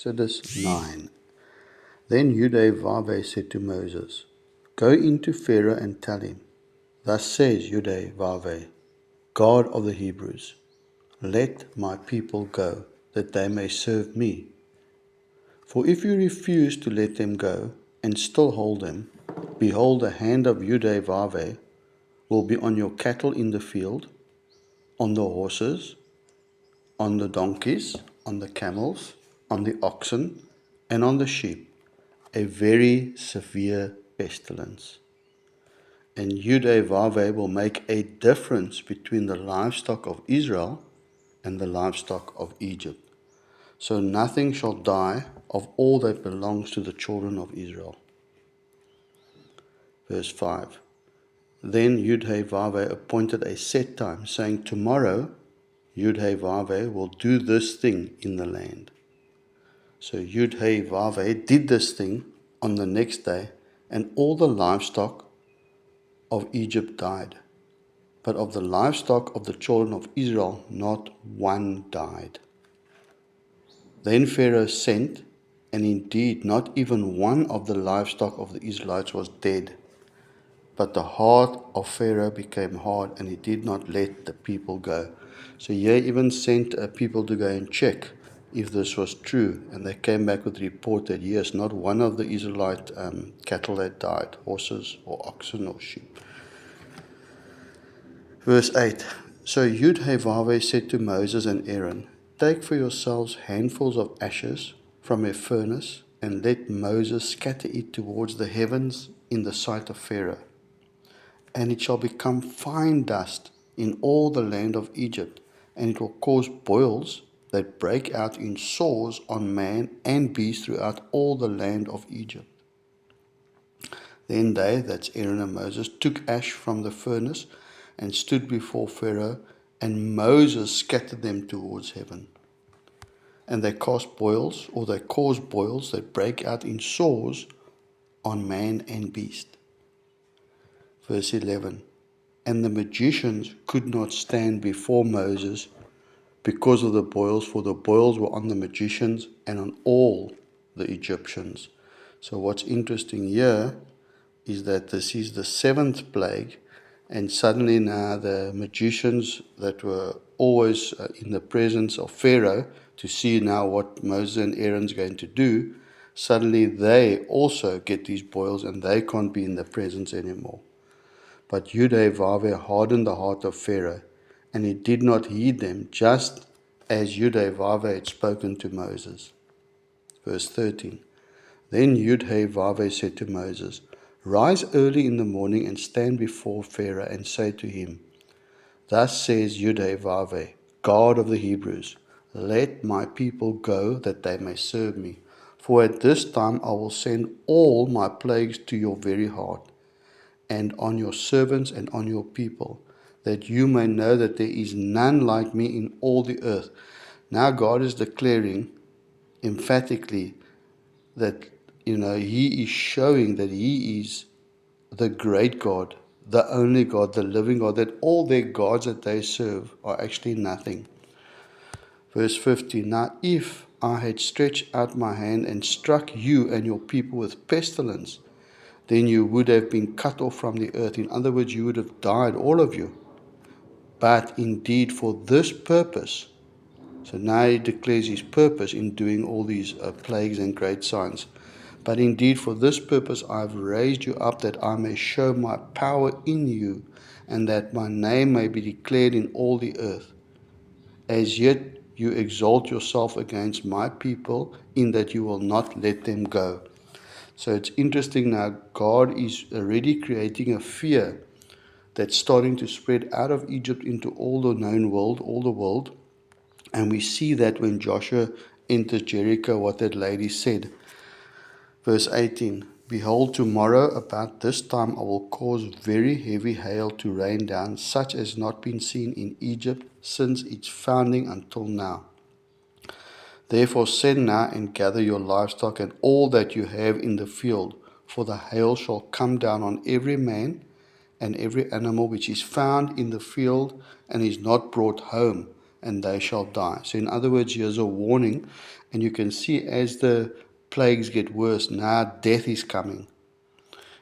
Exodus 9. Then Yudhe-Vavhe said to Moses, Go into Pharaoh and tell him, Thus says Yudhe-Vavhe, God of the Hebrews, Let my people go, that they may serve me. For if you refuse to let them go, and still hold them, behold, the hand of Yudhe-Vavhe will be on your cattle in the field, on the horses, on the donkeys, on the camels, on the oxen, and on the sheep, a very severe pestilence. And Yudhe-Vavhe will make a difference between the livestock of Israel and the livestock of Egypt. So nothing shall die of all that belongs to the children of Israel. Verse 5. Then Yudhe-Vavhe appointed a set time, saying, Tomorrow Yudhe-Vavhe will do this thing in the land. So Yudhe-Vavhe did this thing on the next day, and all the livestock of Egypt died. But of the livestock of the children of Israel, not one died. Then Pharaoh sent, and indeed not even one of the livestock of the Israelites was dead. But the heart of Pharaoh became hard, and he did not let the people go. So he even sent people to go and check if this was true. And they came back with a report that yes, not one of the Israelite cattle had died, horses or oxen or sheep. Verse 8. So Yudhe-Vavhe said to Moses and Aaron, Take for yourselves handfuls of ashes from a furnace, and let Moses scatter it towards the heavens in the sight of Pharaoh. And it shall become fine dust in all the land of Egypt, and it will cause boils that break out in sores on man and beast throughout all the land of Egypt. Then they, that's Aaron and Moses, took ash from the furnace and stood before Pharaoh, and Moses scattered them towards heaven. And they caused boils that break out in sores on man and beast. Verse 11. And the magicians could not stand before Moses because of the boils, for the boils were on the magicians and on all the Egyptians. So what's interesting here is that this is the seventh plague, and suddenly now the magicians that were always in the presence of Pharaoh to see now what Moses and Aaron's going to do, suddenly they also get these boils and they can't be in the presence anymore. But Yudhe-Vavhe hardened the heart of Pharaoh, and he did not heed them, just as Yudhe-Vavhe had spoken to Moses. Verse 13. Then Yudhe-Vavhe said to Moses, Rise early in the morning and stand before Pharaoh and say to him, Thus says Yudhe-Vavhe, God of the Hebrews, Let my people go that they may serve me. For at this time I will send all my plagues to your very heart, and on your servants and on your people, that you may know that there is none like me in all the earth. Now God is declaring emphatically that, He is showing that He is the great God, the only God, the living God, that all their gods that they serve are actually nothing. Verse 15, Now if I had stretched out my hand and struck you and your people with pestilence, then you would have been cut off from the earth. In other words, you would have died, all of you. But indeed for this purpose, so now he declares his purpose in doing all these plagues and great signs. But indeed for this purpose I have raised you up, that I may show my power in you, and that my name may be declared in all the earth. As yet you exalt yourself against my people, in that you will not let them go. So it's interesting now, God is already creating a fear that's starting to spread out of Egypt into all the known world, all the world. And we see that when Joshua enters Jericho, what that lady said. Verse 18, Behold, tomorrow about this time I will cause very heavy hail to rain down, such as not been seen in Egypt since its founding until now. Therefore send now and gather your livestock and all that you have in the field, for the hail shall come down on every man and every animal which is found in the field and is not brought home, and they shall die. So in other words, here's a warning, and you can see as the plagues get worse, now death is coming.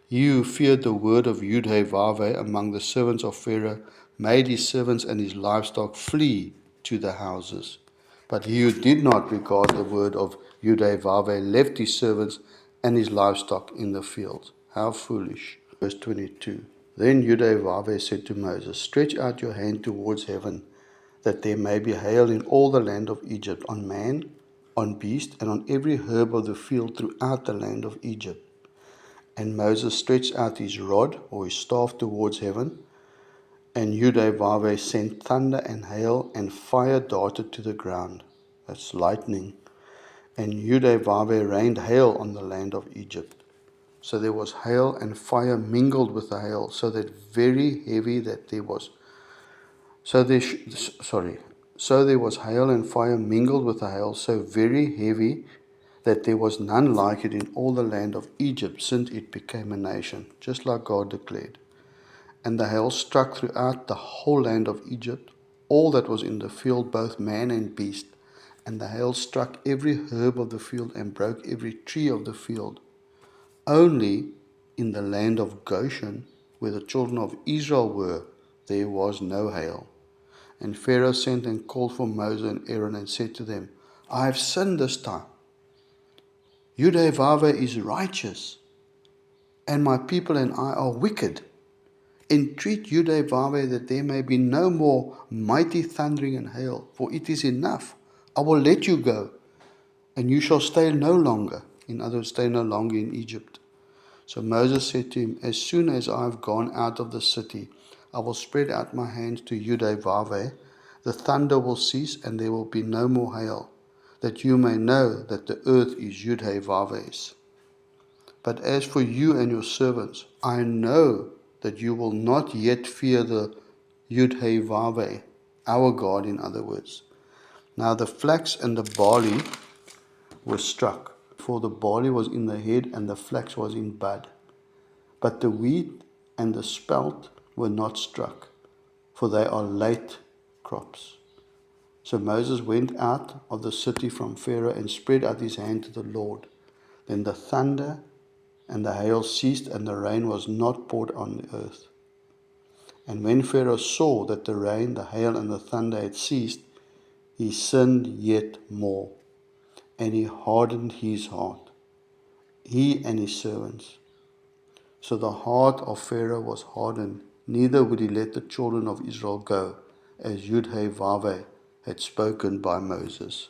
He who feared the word of Yud-Heh-Vav-Heh among the servants of Pharaoh made his servants and his livestock flee to the houses. But he who did not regard the word of Yud-Heh-Vav-Heh left his servants and his livestock in the fields. How foolish. Verse 22. Then Yud-Heh-Vav-Heh said to Moses, stretch out your hand towards heaven, that there may be hail in all the land of Egypt, on man, on beast, and on every herb of the field throughout the land of Egypt. And Moses stretched out his rod or his staff towards heaven, and Yud-Heh-Vav-Heh sent thunder and hail, and fire darted to the ground. That's lightning. And Yud-Heh-Vav-Heh rained hail on the land of Egypt. So there was hail and fire mingled with the hail, so that very heavy that there was. So there was hail and fire mingled with the hail, so very heavy that there was none like it in all the land of Egypt since it became a nation, just like God declared. And the hail struck throughout the whole land of Egypt, all that was in the field, both man and beast. And the hail struck every herb of the field and broke every tree of the field. Only in the land of Goshen, where the children of Israel were, there was no hail. And Pharaoh sent and called for Moses and Aaron and said to them, I have sinned this time. Yud-Heh-Vav-Heh is righteous, and my people and I are wicked. Entreat Yud-Heh-Vav-Heh that there may be no more mighty thundering and hail, for it is enough. I will let you go, and you shall stay no longer. In other words, stay no longer in Egypt. So Moses said to him, as soon as I have gone out of the city, I will spread out my hand to Yud-Heh-Vav-Heh. The thunder will cease, and there will be no more hail, that you may know that the earth is Yud-Heh-Vav-Heh's. But as for you and your servants, I know that you will not yet fear the Yud-Heh-Vav-Heh, our God, in other words. Now the flax and the barley were struck, for the barley was in the head and the flax was in bud. But the wheat and the spelt were not struck, for they are late crops. So Moses went out of the city from Pharaoh and spread out his hand to the Lord. Then the thunder and the hail ceased, and the rain was not poured on the earth. And when Pharaoh saw that the rain, the hail, and the thunder had ceased, he sinned yet more, and he hardened his heart, he and his servants. So the heart of Pharaoh was hardened, neither would he let the children of Israel go, as Yud-Heh-Vav-Heh had spoken by Moses.